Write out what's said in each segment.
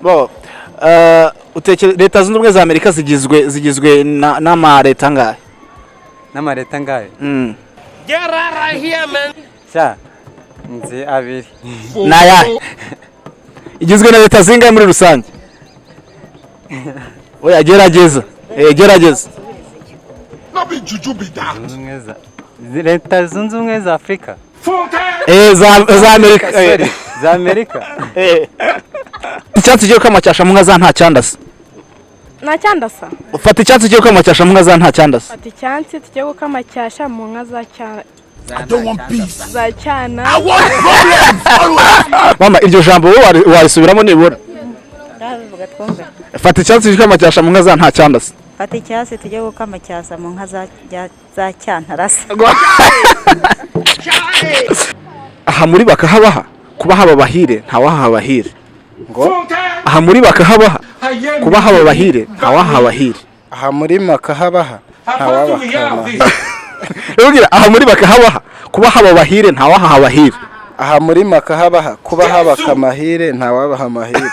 bo leta zunze ubumwe za Amerika zigizwe n'ama leta ngahe? N'ama leta ngahe? Get right here, man. Sha nzi abiri. Naya igizwe na leta zingahe muri rusange? Oya gerageza. Gerageza. No be juju be that. Leta zunze ubumwe za Afrika. Za Amerika. Za Amerika. Icyatsi cyo kwamacyasha mu nka za nta cyandasa. Nta cyandasa. Ufata icyatsi cyo kwamacyasha mu nka za nta cyandasa. Fata icyatsi cyo kwamacyasha mu nka za cyana. I don't want peace. Za cyana. I want problems always. Mama iryo jambo wowe warisubiramo nibura. Ndavuga twumve. Fata icyatsi cyo kwamacyasha mu nka za nta cyandasa. Fata icyatsi tujye gukamacyasa mu nka za cyantarasa. Aha muri bakahabaha kuba haba bahire ntawaha bahire. Ngo aha muri bakahabaha kuba haba bahire ntawaha bahire. Aha muri makahabaha ntawabakama. Rugira aha muri bakahabaha kuba haba bahire ntawaha bahire. Aha muri makahabaha kuba haba kamahire ntawabaha mahire.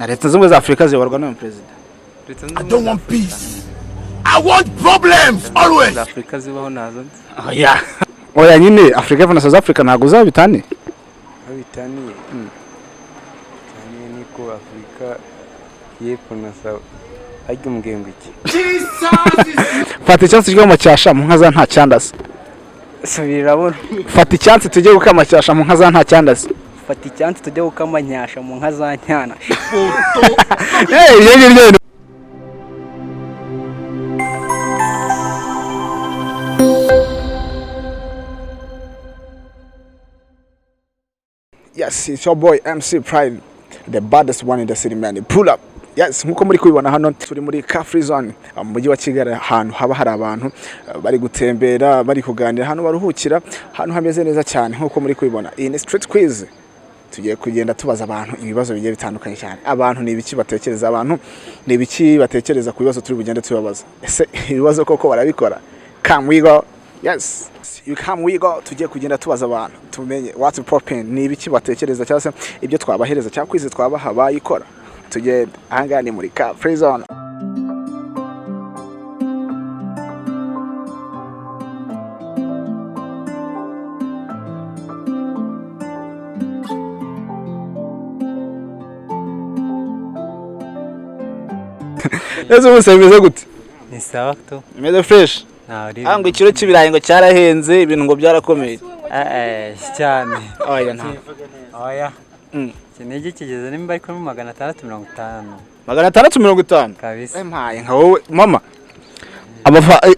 Leta zimwe za Afrika ziyoborwa n'umu president. I don't want peace. I want problems always. Afrika zibaho nazo. Oya. Oya nyine Afrika na South Africa ntago zabitane. Abitaniye. Cyane niko Afrika yepfo na South ajya umgengo iki. Fata icyatsi cyo kwamacyasha mu nka za nta cyandasa. Subirabona. Fata icyatsi tujye gukamacyasha mu nka za nta cyandasa. Fata icyansi tujye gukamanyasha mu nka za nyana. Yego. Yes, it's your boy MC Pride, the baddest one in the city, man. Pull up. Yes, nkuko muri kubibona hano turi muri carfreezone mu mujyi wa Kigali, ahantu haba hari abantu bari gutembera, bari kuganira, hano baruhukira, hano hameze neza cyane nkuko muri kubibona. Iyi ni street quiz. Tugiye kugenda tubaza abantu ibibazo bigiye bitandukanye cyane. Abantu ni ibiki batekereza, abantu ni ibiki batekereza ku bibazo turi bugende tubabaza. Ese ibibazo koko barabikora? Come we go. Yes, you come we go. Tugiye kugenda tubaza abantu tumenye what's popping, ni ibiki batekereza cyangwa se ibyo twabahereza cyangwa kwize twabaha bayikora. Tugende ahanga ni muri carfreezone. Ese musemeze gute? Ni sawa tu. Imeze fresh. Ango ikiro cy'ibirayi ngo cyarahenze, ibintu ngo byarakomeye. Cyane. Oya nta. Oya. Kinege kigeze nimba ariko 650. 650 kabisa. Empaye nka wowe mama.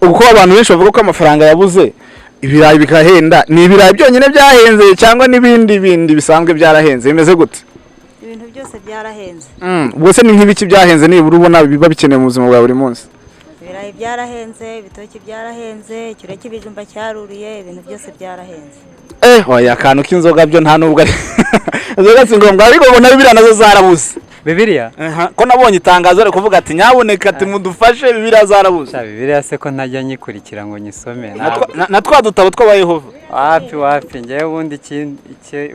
Uko abantu benshi bavuga ko amafaranga yabuze ibirayi bikahenda, ni ibirayi byonyine byahenze cyangwa nibindi bisanzwe byarahenze, bimeze gute? Ibintu byose byarahenze. Ubwo se ni nk'ibiki byahenze nibura ubona biba bikeneye mu buzima bwa buri munsi? Ibirayi byarahenze, ibitoki byarahenze, ikiro cy'ibijumba cyaruriye, ibintu byose byarahenze. Oya kantu k'inzoga byo nta nubwo ari. Inzoga singombwa ariko ubona Bibiliya nazo zarabuze. Bibiliya? Ko nabonye itangazo ari kuvuga ati nyaboneka ati mudufashe Bibiliya zarabuze. Bibiliya se ko ntajya nyikurikira ngo nyisome. Na twa dutabo tw'abayehova. Wapi ngewe ubundi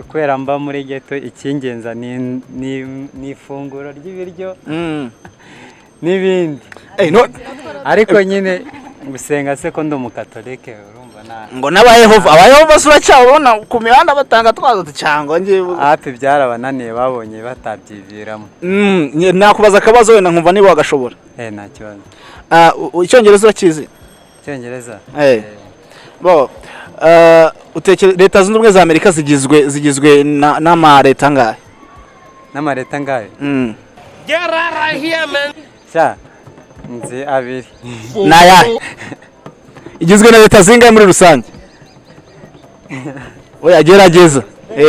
kwera mba muri ghetto ikingenza ni ifunguro ry'ibiryo. N'ibindi. Ariko nyine gusenga se ko ndi umukatolike urumva na ngo n'abayehova suracyabona ku mihanda batanga twazo cyangwa ngiye hafi byarabananiye babonye batabyiviramo. Nakubaza akabazo wenda nkumva niba wagashobora. Nta kibazo. Icyongereza urakizi? Icyongereza? Bo leta zunze ubumwe za Amerika zigizwe n'ama leta ngahe? N'ama leta ngahe? Get right here, man. Sha nzi abiri. Naya igizwe na leta zingahe muri rusange? Oya gerageza.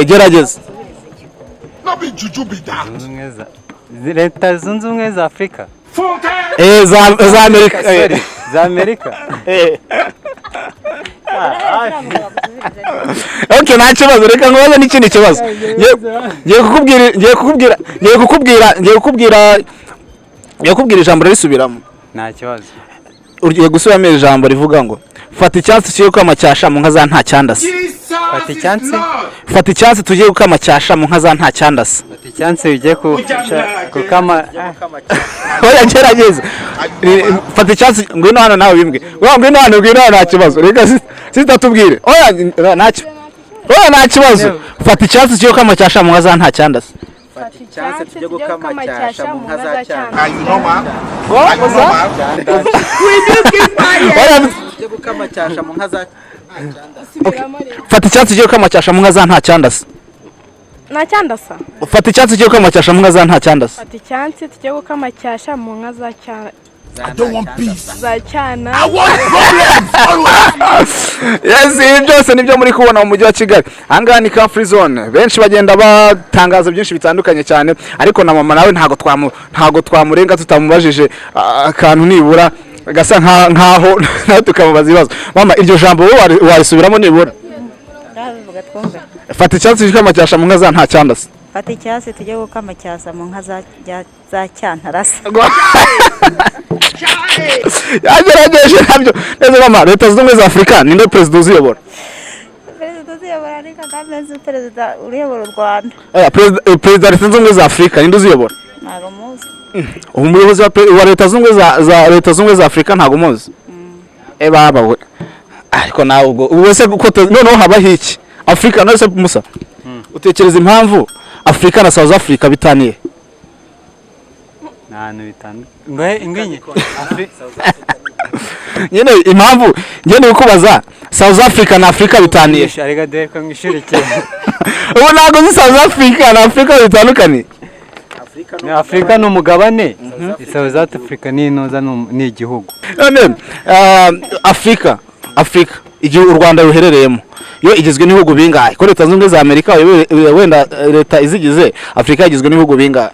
Gerageza. No be juju be that. Leta zunze ubumwe za Afrika. Za Amerika. Za Amerika. Okay, nta kibazo, reka nkubaze n'ikindi kibazo. Ngiye kukubwira ijambo risubiramo. Nta kibazo. Ugiye gusubiramo ijambo rivuga ngo fata icyansi tugiye gukama cyasha mu nka za nta cyandasa. Fata icyansi. Fata icyansi tugiye gukama cyasha mu nka za nta cyandasa. Fata icyansi ugiye gukama. Oya gerageza. Fata icyansi ngwino hano nawe bimbwe. Ngwino hano nta kibazo. Reka sitatubwire. Oya nta kibazo. Fata icyansi tugiye gukama cyasha mu nka za nta cyandasa. Fata icyansi tujye gukama cyasha mu nka za cyanda. Tujye gukama cyasha mu nka za Fata icyansi tugiye gukama cyasha mu nka za nta cyandasa. Nta cyandasa. Fata icyansi tugiye gukama cyasha mu nka za nta cyandasa. Fata icyansi tujye gukama cyasha mu nka za I don't want peace. za cyana. I want problems always. Yes, ibi byose nibyo muri kubona mu mujyi wa Kigali. Ahangaha ni carfreezone. Benshi bagenda batangaza byinshi bitandukanye cyane, ariko na mama nawe ntago twamurenga tutamubajije akantu nibura gasa nkaho nawe tukamubaza ibibazo. Mama, iryo jambo wowe warisubiramo nibura? ndabivuga twumve. Fata icyansi gukama cyasha mu nka za nta cyandasa. Fata icyasi tujye gukama cyasa mu nka za cyantarasa. Yagerageje nabyo. Neza mama, Leta Zunze Ubumwe za Afurika ninde president uziyobora? Perezida uziyobora ni Kagame, perezida uyobora u Rwanda. Oya, president Leta Zunze Ubumwe za Afurika ninde uziyobora? Ntago muzi. Umuyobozi wa Leta Zunze Ubumwe za Afurika ntago muzi. Baba we. Ariko nawe ubwo se uko noneho habaho iki? Afrika no se Musa. Utekereza impamvu Afrika na South Africa bitaniye? Nanu bitanu. Ngwenye. Nyine impamvu ngende ukubaza South Africa na Afrika bitaniye. Arega de ko ngishirike. Ubu nago ni South Africa na Afrika bitandukanye. Afrika no mugabane. South Africa ni inoza ni igihugu. None Afrika igihe u Rwanda ruherereyemo yo igizwe n'ibihugu bingahe? Ko Leta Zunze Ubumwe za Amerika wenda leta izigize, Afrika igizwe n'ibihugu bingahe?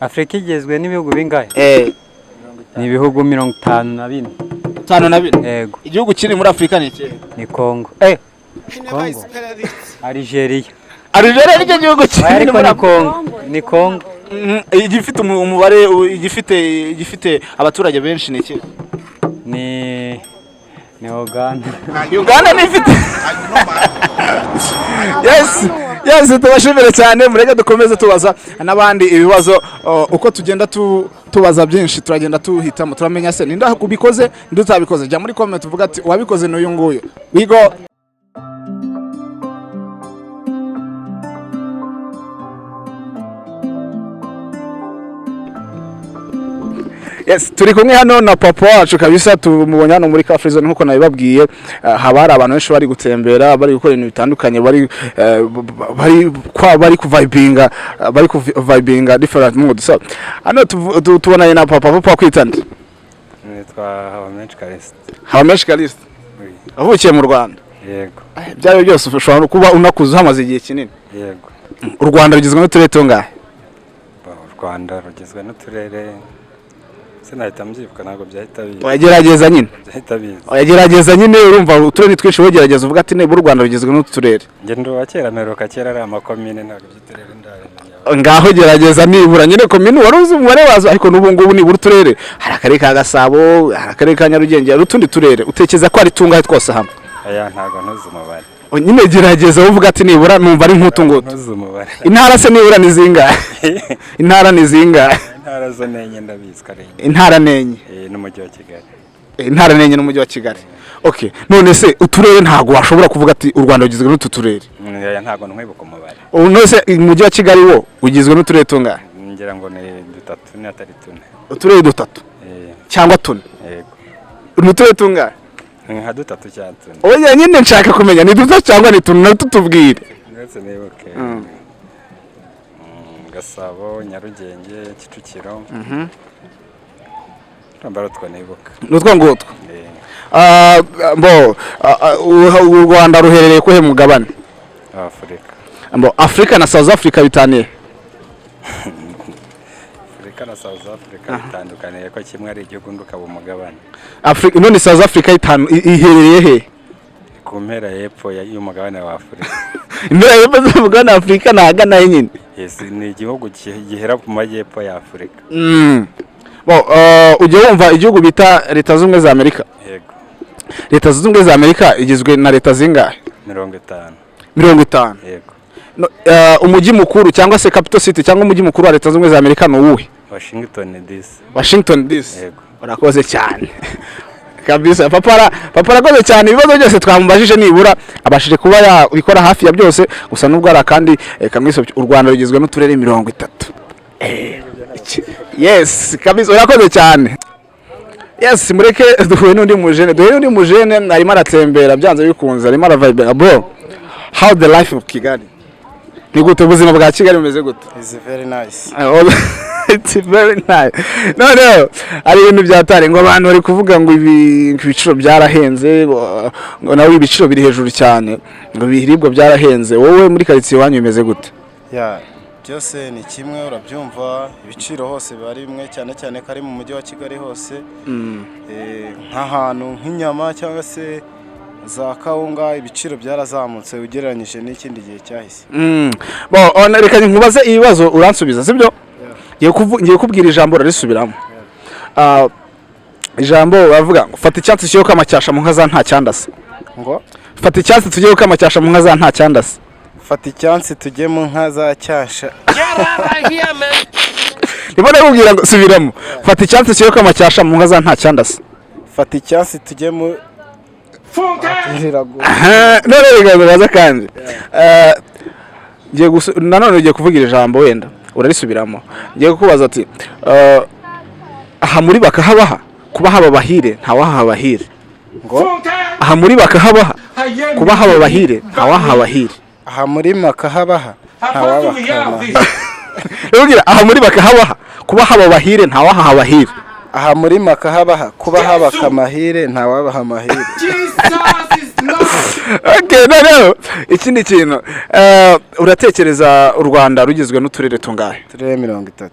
Afrika igizwe n'ibihugu bingahe? Ni ibihugu 54. 54. Yego. Igihugu kiri muri Afrika ni iki? Ni Congo. Congo. Algeria. Algeria ni gihugu kiri muri Congo. Ni Congo. Igifite umubare igifite abaturage benshi ni iki? Ni Uganda. Uganda ni ifite. Yes, tubashimire cyane, mureke dukomeze tubaza n'abandi ibibazo uko tugenda tubaza byinshi, turagenda tuhitamo turamenya se ninda kubikoze ndutabikoze. Jya muri comment uvuga ati wabikoze n'uyu nguyu. We go. Yes, turi kumwe hano na papa wacu kabisa, tumubonye hano muri carfreezone nkuko nabibabwiye. Haba hari abantu benshi bari gutembera, bari gukora ibintu bitandukanye, bari kuvibinga different mood. So hano tubonanye na papa kwitanda. Nitwa Habamenshi Caliste. Avukiye mu Rwanda. Yego. Byayo byose ushobora kuba unakuze hamaze igihe kinini. Yego. U Rwanda rugizwe n'uturere tungahe? U Rwanda rugizwe n'uturere sinahita mbyibuka ntabwo byahita biza. Wagerageza nyine. Byahita biza. Wagerageza nyine urumva uturere twinshi wogerageza uvuga ati n'u Rwanda rugizwe n'uturere. Ngendo wa kera meruka kera ari amakomine ntabwo by'uturere ndare. Ngaho gerageza nibura nyine komine waruzi umubare wazo, ariko n'ubu ngubu nibura uturere. Hari akarere ka Gasabo, hari akarere ka Nyarugenge, hari utundi turere. Utekereza ko ari tungahe twose hamwe? Aya ntabwo ntuzi umubare. Nyine gerageza uvuga ati nibura numva ari nk'utungutu. Ntuzi umubare. Intara se nibura ni zingahe? Intara ni zingahe? Intara zo nenye ndabizi karenge. Intara nenye. N'umujyi wa Kigali. Intara nenye n'umujyi wa Kigali. Okay, none se uturere ntago washobora kuvuga ati u Rwanda rugizwe n'utu turere? Aya ntago nkwibuka umubare. None se umujyi wa Kigali wo ugizwe n'uturere tungahe? Ngira ngo ni dutatu ni atari tune. Uturere dutatu? Cyangwa tune? Yego. Uturere tungahe? Nka dutatu cyangwa tune. Oya nyine nshaka kumenya ni dutatu cyangwa ni tune, natutubwire. Ndetse nibuke. Gasabo, Nyarugenge, Kicukiro. Tambaro twanibuka. Nutwo ngutwo. U Rwanda ruherereye ko he mugabane? Afrika. Afrika na South Africa bitaniye? Afrika na South Africa bitandukaniye ko kimwe ari igihugu ndukaba umugabane. Afrika none South Africa iherereye he? Ku mpera y'epfo y'umugabane wa Afrika. Impera y'epfo y'umugabane wa Afrika nahagana nyine. Yes, ni igihugu gihera ku majyepfo ya Afrika. Ujye wumva igihugu bita Leta Zunze Ubumwe za Amerika? Yego. Leta zunze ubumwe za Amerika igizwe na leta zingahe? 50. 50. Yego. Umujyi mukuru cyangwa se capital city cyangwa umujyi mukuru wa leta zunze ubumwe za Amerika ni uwuhe? Washington DC. Yego. Urakoze cyane. Kabisa papa arakoze cyane, ibibazo byose twamubajije nibura abashije kuba yabikora hafi ya byose, gusa nubwo ara kandi kamwiso u Rwanda rugizwe n'uturere 30. Yes, kabisa urakoze cyane. Yes, mureke duhuye n'undi mujene arimo aratembera byanze bikunze, arimo aravibe. Bro, how the life of Kigali? Ni gute ubuzima bwa Kigali bumeze gute? It's very nice. It's very nice. No, ari ibintu byatare ngo abantu bari kuvuga ngo ibiciro byarahenze, ngo nawe ibiciro biri hejuru cyane, ngo biribwa byarahenze. Wowe muri quartier wanyu bimeze gute? Yeah, byose ni kimwe urabyumva, ibiciro hose bari bimwe cyane cyane kari mu mujyi wa Kigali hose. Nk'ahantu nk'inyama cyangwa se za kawunga ibiciro byarazamutse ugereranyije n'ikindi gihe cyahise. Bo reka nkubaze ibibazo uransubiza sibyo? Ngiye kubwira ijambo rarisubiramo. Ijambo bavuga ngo fata icyatsi cyo kamacyasha mu nka za nta cyandase. Ngo fata icyatsi tujye kamacyasha mu nka za nta cyandase. Fata icyansi tujye mu nka za cyasha. Ibona kubwira ngo subiramo. Fata icyatsi cyo kamacyasha mu nka za nta cyandase. Fata icyansi tujye mu none bigaza kandi nanone ugiye kuvugira ijambo wenda urarisubiramo. Ngiye kukubaza ati aha muri bakahabaha kuba haba bahire ntawaha bahire. Ngo aha muri bakahabaha kuba haba bahire ntawaha bahire. aha muri makahabaha ntawabakama. Ugira aha muri bakahabaha kuba haba bahire ntawaha bahire. Aha muri makahabaha kuba haba kamahire ntawabaha mahire. Okay, no. Ikindi kintu uratekereza u Rwanda rugizwe n'uturere tungahe? Turere 30.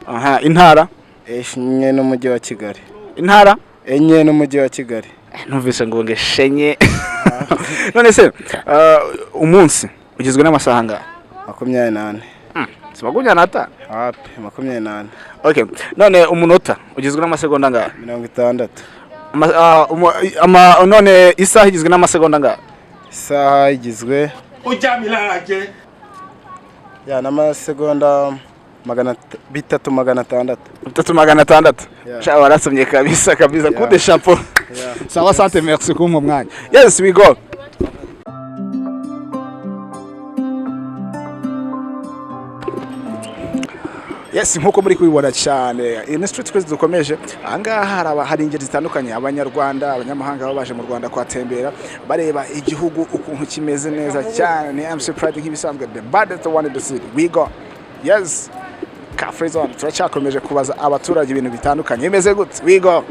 Aha, intara? Enye n'umujyi wa Kigali. Intara? Enye n'umujyi wa Kigali. Numvise ngo ngeshenye. None se umunsi ugizwe n'amasaha angahe? 28. Sibagunya nata? Hapi 28. Okay. None umunota ugizwe n'amasegonda angahe? 60. None isaha igizwe n'amasegonda angahe? Isaha igizwe ya n'amasegonda 3,600. 3,600. Sha warasomye kabisa kude chapeau. Sawa, sante, merci kumwe mwanya. Yes, we go. Yes, nkuko muri kubibona cyane in street quiz dukomeje ahangaha hari ingeri zitandukanye, abanyarwanda abanyamahanga baba baje mu Rwanda kwatembera bareba igihugu ukuntu kimeze neza cyane. MC Pride nk'ibisanzwe the baddest one in the city. We go. Yes, carfreezone turacyakomeje kubaza abaturage ibintu bitandukanye bimeze gute. We go.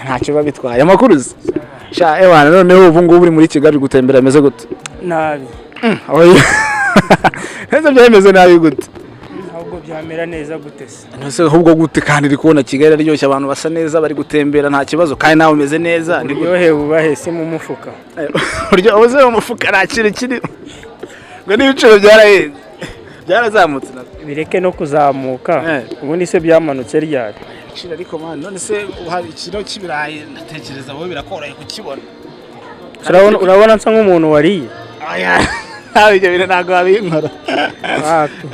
Ntacyo babitwaye amakuruzi. Sha ewana noneho ubu ngubu uri muri Kigali gutembera meze gute? Nabi. Oya. Neza byemeze nabi gute? Ahubwo byamera neza gute se? Nose ahubwo gute kandi uri kubona Kigali aryoshye abantu basa neza bari gutembera nta kibazo kandi nawe umeze neza. Ndyohe ubahese mu mufuka. Uryo uze mu mufuka nakiri kiri. Ngo n'ibiciro byarazamutse bireke no kuzamuka. Ubundi se byamanutse ryari? Shira ariko man none se uhari ikiro kibiraye ndatekereza bo birakoroye kukibona. Urabona nsa nk'umuntu wariye. Aya. Ibyo bintu ntago babinkora.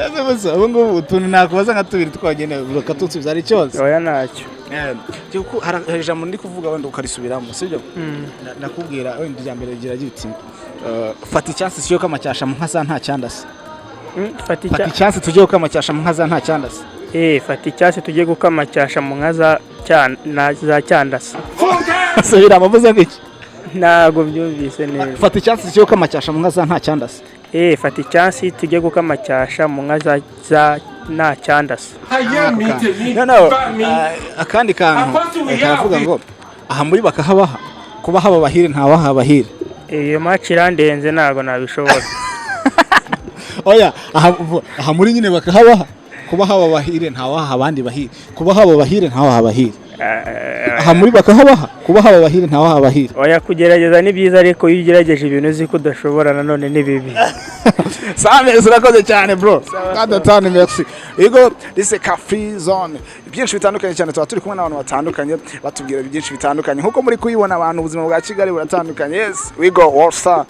Ese gusa ubu ngubu utuntu nakubaza nka tubiri twagenewe burokatutsi byari cyose. Oya ntacyo. Cyuko hari ijambo ndi kuvuga wenda ukarisubiramo sibyo? Nakubwira wenda ijambo rigira giti fata icyansi cyo kamacyasha mu nka za nta cyandase. Fata icyansi tujye kamacyasha mu nka za nta cyandase. Fata icyasi tujye gukama cyasha mu nka za cyandase. subira amavuze ngiki ntago byumvise neza. fata icyansi cyo kamacyasha mu nka za nta cyandase Fata icyansi tujye gukama cyasha mu nka za nta cyandasa. no akandi kantu kavuga ngo aha muri bakahabaha kuba haba bahire nta waha bahire Iyo match irandenze ntago nabishobora. oya aha muri nyine bakahabaha kuba haba bahire nta waha abandi bahire kuba haba bahire nta waha bahire aha muri bakahabaha kuba haba bahire nta waha bahire. Oya kugerageza ni byiza ariko iyo ugerageje ibintu uzi ko udashobora nanone ni bibi. Same zirakoze cyane bro. Kadatane merci. Yego this is carfreezone. Byinshi bitandukanye cyane tuba turi kumwe n'abantu batandukanye batubwira byinshi bitandukanye nkuko muri kuyibona abantu ubuzima bwa Kigali buratandukanye. Yes, we go all star.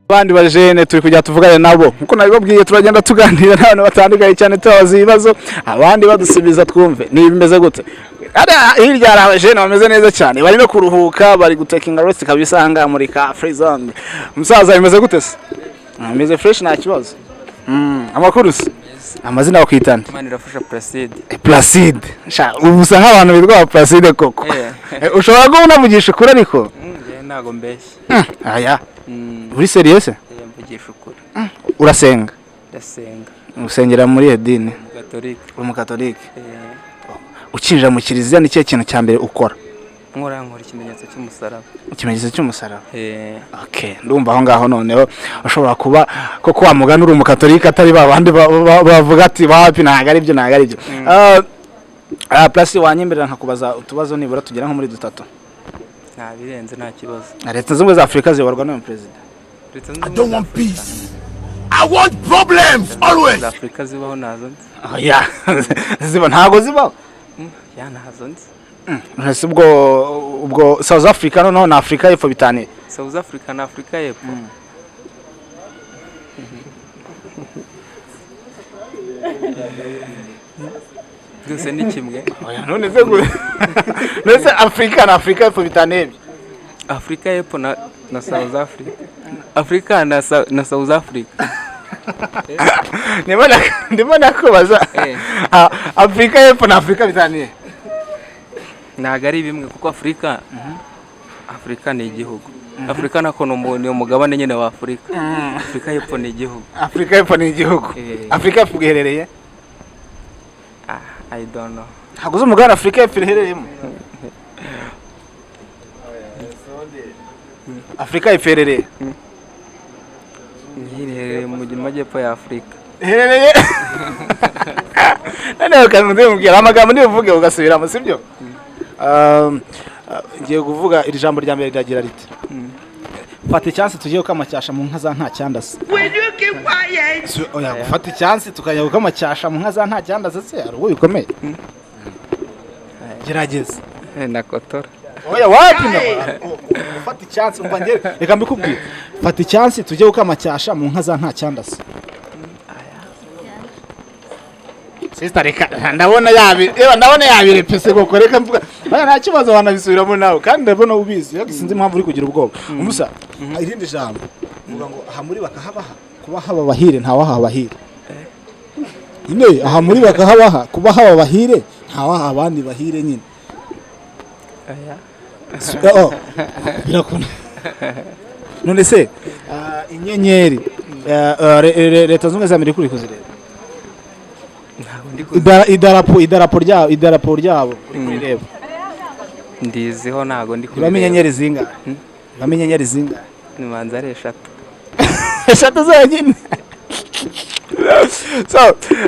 Abandi bajene turi kujya tuvugane nabo nkuko nabibabwiye turagenda tuganira n'abantu batandukanye cyane tubaza ibibazo abandi badusubiza twumve ni bimeze gute. Hirya hari abajene bameze neza cyane bari no kuruhuka bari gutekinga rest kabisa hanga muri carfreezone. Umusaza bimeze gute se? Ameze fresh nta kibazo. Amakuru se? Amazina bakwitana Manirafasha Placide. Placide. Ubusa nk'abantu bitwa Placide koko. Ushobora ko unavugisha ukuri ariko? Ntago mbeshye. Aya. Uri serious? Mvugisha ukuri. Urasenga? Ndasenga. Usengera muri edini? Katolika. Umukatolika. Ukinjira mu kiliziya ni cyo kintu cya mbere ukora? Nkora ikimenyetso cy'umusaraba. Ikimenyetso cy'umusaraba? Okay, ndumva aho ngaho noneho ushobora kuba koko wamugana uri umukatolika atari babandi bavuga ati wapi ntago ari byo ntago ari byo. Plus wanyemberera nkakubaza utubazo nibura tugera nko muri dutatu. Nta birenze nta kibazo. Leta zimwe za Afrika ziyoborwa n'uyu president. I don't want peace. I want problems always. Afrika zibaho nazo nzi. Yeah. Ziba ntago zibaho. Ya nazo nzi. Ese ubwo South Africa no na Afrika y'Epfo bitaniye. South Africa na Afrika y'Epfo. Byose ni kimwe. Oya none se gure. Nese Afrika na Afrika y'Epfo bitaniye. Afrika y'Epfo na South Africa. Afrika na South Africa. Ndibona kubaza. Afrika y'Epfo na Afrika bitaniye. Ntago ari bimwe kuko Afrika ni igihugu. Afrika nako ni umugabane nyine wa Afrika. Afrika y'Epfo ni igihugu. Afrika y'Epfo ni igihugu. Afrika y'Epfo iherereye? I don't know. Haguze umugabane Afrika y'Epfo iherereyemo. Afrika y'Epfo iherereye? Iherereye mu majyepfo ya Afrika. Iherereye? None ukanze mubwira amagambo nivuge ugasubiramo sibyo? Ngiye kuvuga iri jambo rya mbere riragira riti fata icyansi tugiye kukamacyasha mu nka za nta cyandase. Oya gufata icyansi tukajya kukamacyasha mu nka za nta cyandase se ari uwo bikomeye. Gerageza. Nakotora. Oya wapi no? Fata icyansi umva ngere reka mbikubwire. Fata icyansi tugiye kukamacyasha mu nka za nta cyandase. Sister reka ndabona yabire pese koko reka mvuga nta kibazo wanabisubiramo nawe kandi ndabona ubizi yagisinze impamvu uri kugira ubwoba. Umusa irindi jambo uvuga ngo aha muri bakahabaha kuba haba bahire nta waha bahire. Ine aha muri bakahabaha kuba haba bahire nta waha abandi bahire nyine. Birakuna. None se inyenyeri leta zunze za Amerika uri kuzireba. Idarapo ryabo ureba. Ndiziho ntago ndi kureba. Bamenyenyeri zinga. Bamenyenyeri zinga. Nimanza ari 3. 3 zonyine. So,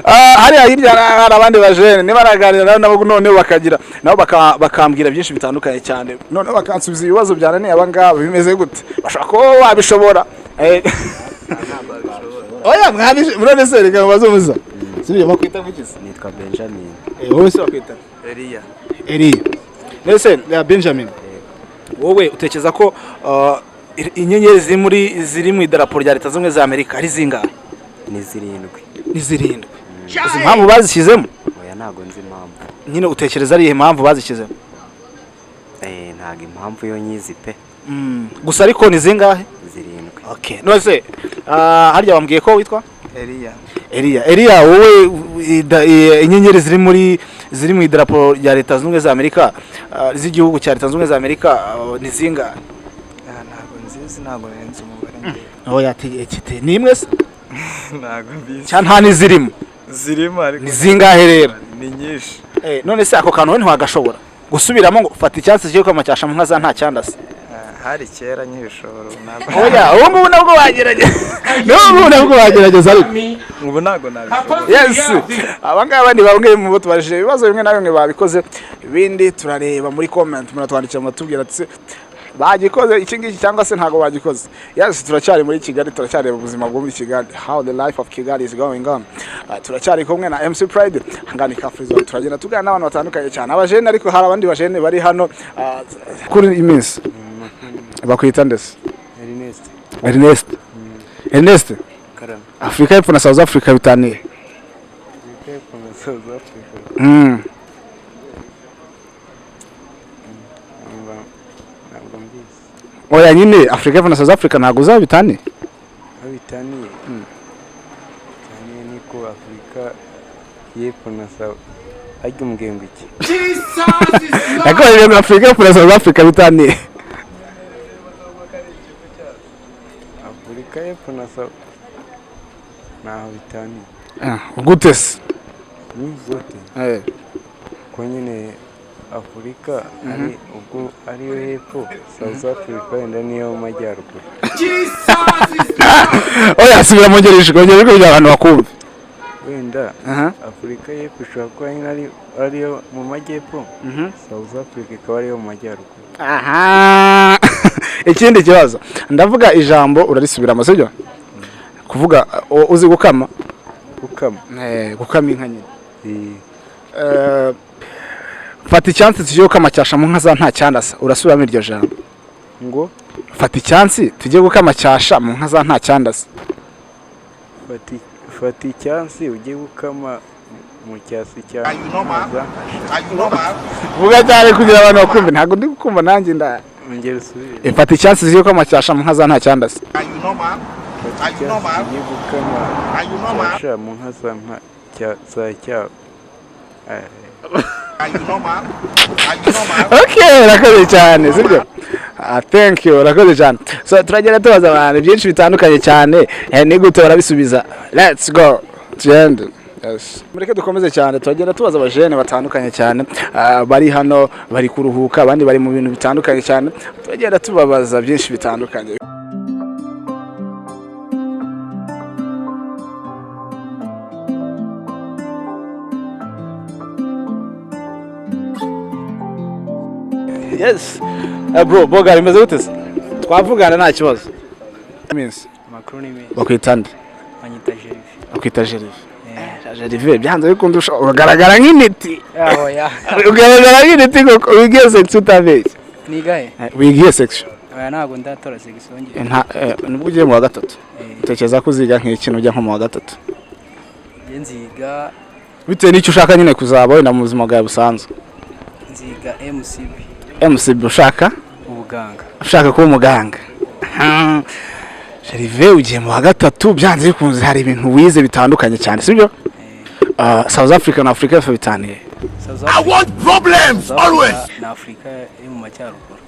hari hirya abandi bajene niba baraganira nabo none bakagira nabo bakambwira byinshi bitandukanye cyane. None bakansubiza ibibazo byananiye abangaba bimeze gute? Bashaka ko wabishobora. Oya murone se reka bazomuza. Sibyo bakwita nk'ikizi. Nitwa Benjamin. Wowe se bakwita? Elia. Nese Benjamin. Wowe utekereza ko inyenyeri ziri mu idarapo rya Leta zimwe za Amerika ari zingahe? Ni 7. Ni 7. Uzi impamvu bazishyizemo? Oya ntago nzi impamvu. Nyine utekereza ari impamvu bazishyizemo? Ntago impamvu yo nyizi pe. Gusa ariko ni zingahe? 7. Okay. Nose harya wambwiye ko witwa? Eliya wowe inyenyeri ziri mu idarapo rya Leta Zunze Ubumwe za Amerika z'igihugu cya Leta Zunze Ubumwe za Amerika ni zinga? ntabwo nzizi, ntabwo nenze umubare. Aho yategekete ni imwe se? Ntabwo mbizi. Cyane nta nizirimo. Zirimo ariko Ni zingahe rero? ni nyinshi. None se ako kantu we ntiwagashobora gusubiramo ngo fata icyansi cyo kwamacyasha mu nka za nta cyandase? Hari kera nk'ibishoro ntabwo. Oya ubu ngubu nabwo wagerageza ariko Ubu ntabwo nabishobora. yes abangaba ni bamwe mu bo tubajije ibibazo bimwe na bimwe babikoze, ibindi turareba muri comment muratwandikira mutubwira ati bagikoze iki ngiki cyangwa se ntago bagikoze. Yes turacyari muri Kigali, turacyareba ubuzima bwo muri Kigali, how the life of Kigali is going on. Turacyari kumwe na MC Pride hangani carfreezone, turagenda tugana n'abantu batandukanye cyane abajene, ariko hari abandi bajene bari hano kuri iminsi bakwita ndese Ernest Karame. Afrika y'Epfo na South Africa bitaniye? Afrika y'Epfo na South Africa. Ntabwo mbizi. Oya nyine Afrika y'Epfo na South Africa ntago uzabitaniye? Aho bitaniye? Bitaniye niko Afrika y'Epfo na South ajya umgengo iki? Nako rero Afrika y'Epfo na South Africa bitaniye? Afrika y'Epfo na South naho bitaniye. Gute se? Ni zote. Ko nyine Afrika ari ubwo ariyo hepfo, South Africa wenda niyo majyaruguru. Oya subira mongereje kugira abantu bakumve. Wenda Afrika y'Epfo ishobora kuba nyine ariyo mu majyepfo, South Africa ikaba ariyo mu majyaruguru. Aha ikindi kibazo ndavuga ijambo urarisubiramo sibyo? Kuvuga uzi gukama? Gukama inka nyine. Fata icyansi tujye gukamacyasha mu nka za nta cyandasa, urasubiramo iryo jambo ngo fata icyansi tujye gukamacyasha mu nka za nta cyandasa. Fata icyansi ujye gukama mu cyasi cya. Vuga cyane kugira abantu bakumve, ntago ndi gukumva nanjye nda. Ngero usubire. Fata icyansi tujye gukamacyasha mu nka za nta cyandasa. Ujye gukama cyasha mu nka za cya. Okay, rakoze cyane sibyo? Thank you, rakoze cyane. So turagenda tubaza abantu byinshi bitandukanye cyane, ni gute barabisubiza. Let's go. Tugende. Yes. Mureke dukomeze cyane, turagenda tubaza abajene batandukanye cyane, bari hano bari kuruhuka, abandi bari mu bintu bitandukanye cyane, turagenda tubabaza byinshi bitandukanye. Yes. Bro, boga rimeze gute se? Twavugana nta kibazo. Means Makuru ni me. bakwitande. Banyita Jerive. Bakwita Jerive. Jerive byanze bikundusha ugaragara nk'intiti. Oya. Ugaragara nk'intiti koko wigiye section utabeshye. Nigahe? Wigiye section. Oya ntago ndatora section ngiye. Nubwo ugiye mu wa gatatu. Utekereza ko uziga nk'ikintu ujya nko mu wa gatatu. Nziga Bitewe n'icyo ushaka nyine kuzaba wenda mu buzima bwawe busanzwe. nziga MCB. MCB ushaka? Ubuganga. Ushaka kuba umuganga. Jerive ugiye mu wa gatatu byanze bikunze hari ibintu wize bitandukanye cyane sibyo? South Africa na Africa y'Epfo bitaniye. I want problems always. Na Afrika yo mu majyaruguru.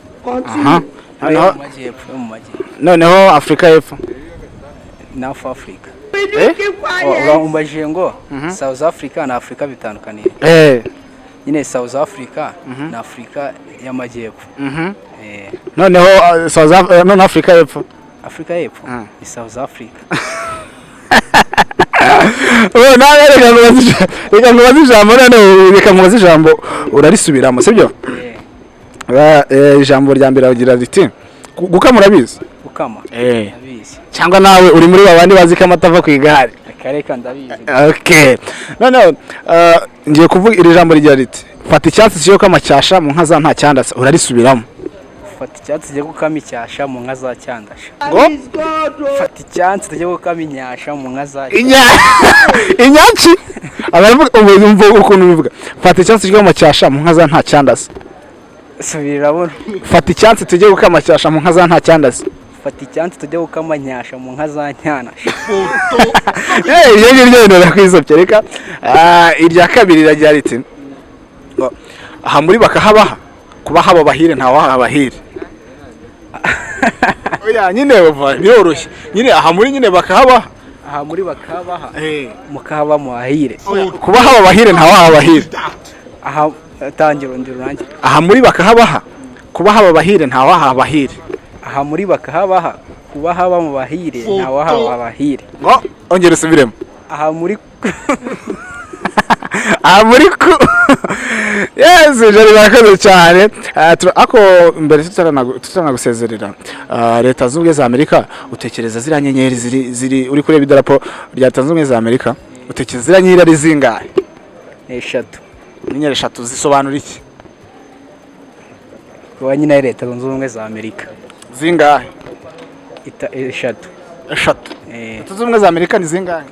Noneho Africa y'Epfo. North Africa. Urambajije ngo South Africa na Afrika bitandukaniye. Nyine South Africa na Afrika y'amajyepfo. Noneho noneho Africa y'Epfo. Afrika y'Epfo ni South Africa. Nawe reka ngubaze ijambo noneho reka ngubaze ijambo urarisubiramo sibyo? Ijambo rya mbere agira riti gukama urabizi? Gukama ndabizi. Cyangwa nawe uri muri babandi bazi ko amata ava ku igare? Kareka ndabizi. Okay. Noneho ngiye kuvuga iri jambo rigira riti fata icyansi cyo kwamacyasha mu nka za nta cyandasa, urarisubiramo? Fata icyansi tujye gukama icyasha mu nka za cyandasha. Ngo fata icyansi tujye gukama inyasha mu nka za inyaci abavuga umva ukuntu bivuga fata icyansi cyo kwamacyasha mu nka za nta cyandasa. Subirabona. Fata icyansi tujye gukamacyasha mu nka za nta cyandasa. fata icyansi tujye gukamanyasha mu nka za nyana. Ibyo ngibyo ndakwisopye reka irya kabiri riragira riti aha muri bakahabaha kuba haba bahire nta waha bahire. Oya nyine biroroshye nyine aha muri nyine bakahabaha Aha muri bakabaha mukahaba mu bahire. kuba haba bahire nta waha bahire. Aha tangira ndiro nanjye. Aha muri bakahabaha kuba haba bahire nta waha bahire. Aha muri bakahabaha kuba haba mu bahire nta waha bahire. Ngo ongera usubiremo. Aha muri aha muri yes jari bakaze cyane ako mbere tutanagusezerera leta z'ubwe za Amerika utekereza zira nyenyeri ziri uri kureba idarapo rya Leta z'ubwe za Amerika utekereza zira nyenyeri ari zingahe? 3. Inyenyeri 3 zisobanura iki? Kuba nyine Leta z'ubwe za Amerika Zingahe? 3. 3. Leta z'ubwe za Amerika ni zingahe?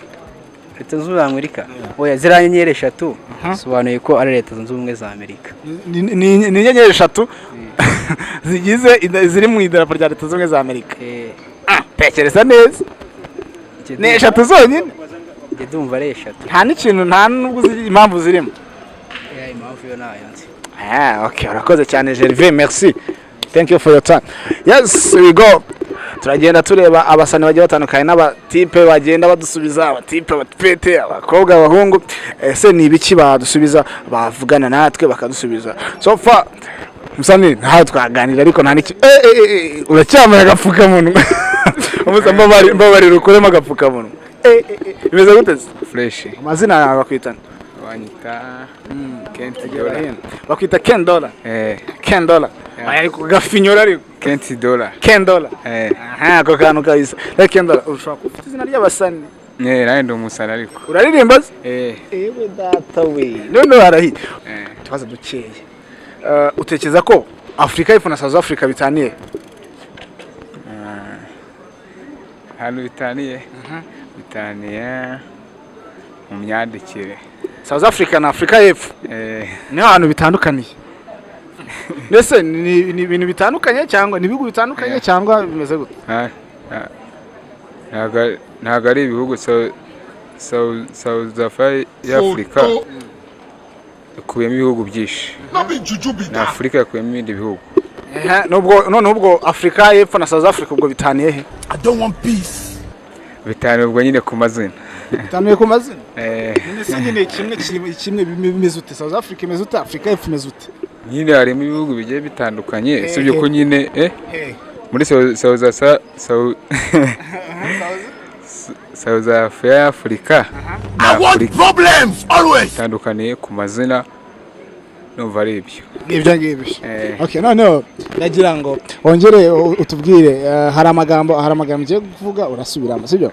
Leta z'ubwe za Amerika oya zira nyenyeri 3 sobanuye ko ari Leta z'ubwe za Amerika. Ni inyenyeri 3 zigize ziri mu idarapo rya Leta z'ubwe za Amerika. Tekereza neza. Ni 3 zonyine? Nge ndumva ari 3. Nta n'ikintu nta nubwo impamvu zirimo. Impamvu yo nayo nzi. Okay, urakoze cyane Gervais, merci. Thank you for your time. Yes, we go. Turagenda tureba abasani bagiye batandukanye n'abatipe bagenda badusubiza abatipe batpete abakobwa abahungu ese ni ibiki badusubiza bavugana natwe bakadusubiza so far musani nta twaganira ariko nta niki uracyamara agapfuka muntu umusamba bari rukurema agapfuka muntu bimeze gute fresh amazina yawe bakwitana wanyita $10 bakwita $10 $10 ariko gafinyora ariko $10 aha ko kantu kayisa $10 ushaka ufite izina ry'abasani naye ndi umusani ariko uraririmba ewe data we none warahi tubaza dukeye utekereza ko Afrika y'Epfo na South Africa bitaniye hano bitaniye mu myandikire South Africa na Afrika y'Epfo niho hantu bitandukaniye. Mbese ni ibintu bitandukanye cyangwa ni ibihugu bitandukanye cyangwa bimeze gute? Ntago ari ibihugu South Africa ikubiyemo ibihugu byinshi na Afrika ikubiyemo ibindi bihugu. Nubwo Afrika y'Epfo na South Africa ubwo bitaniye he? I don't want peace. Bitaniye ubwo nyine ku mazina. Bitaniye ku mazina? Nese nyine kimwe bimeze ute? South Africa imeze ute? Afrika y'Epfo imeze ute? Nyine harimo ibihugu bigiye bitandukanye sibyo ko nyine muri South Africa I want problems always. Tandukaniye ku mazina numva ari ibyo ngibyo. Okay, noneho nagira ngo wongere utubwire hari amagambo ngiye kuvuga urasubiramo sibyo?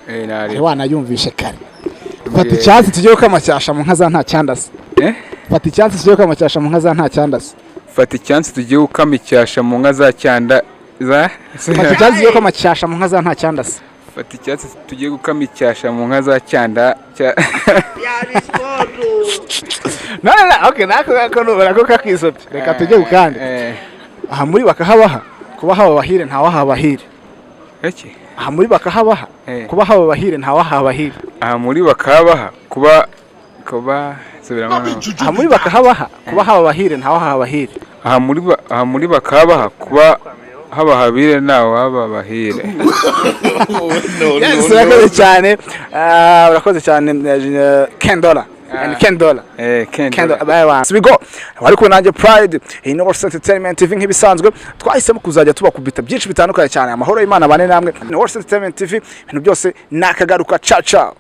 Wanayumvishe kare. Fata icyansi tujye kamacyasha mu nka za nta cyandase. Fata icyansi tujye kamacyasha mu nka za nta cyandase. Fata icyansi tujye kamacyasha mu nka za cyanda za Fata icyansi tujye kamacyasha mu nka za nta cyandase. Fata icyansi tujye kamacyasha mu nka za cyanda Okay, nako kakisopye. Reka tujye gukande. Aha muri bakahabaha kuba haba bahire nta waha bahire. Aha muri bakahabaha kuba haba bahire nta waha bahire. Aha muri bakahabaha kuba aha muri bakahabaha kuba haba bahire nta waha bahire. Aha muri bakahabaha kuba haba habire nawe haba bahire. Yes, urakoze cyane. Urakoze cyane $10. $10. Bye. So we go. Wari ko nanjye Pride in North Entertainment TV nk'ibisanzwe twahisemo kuzajya tubakubita byinshi bitandukanye cyane amahoro y'Imana bane namwe North Entertainment TV ibintu byose nakagaruka cha cha.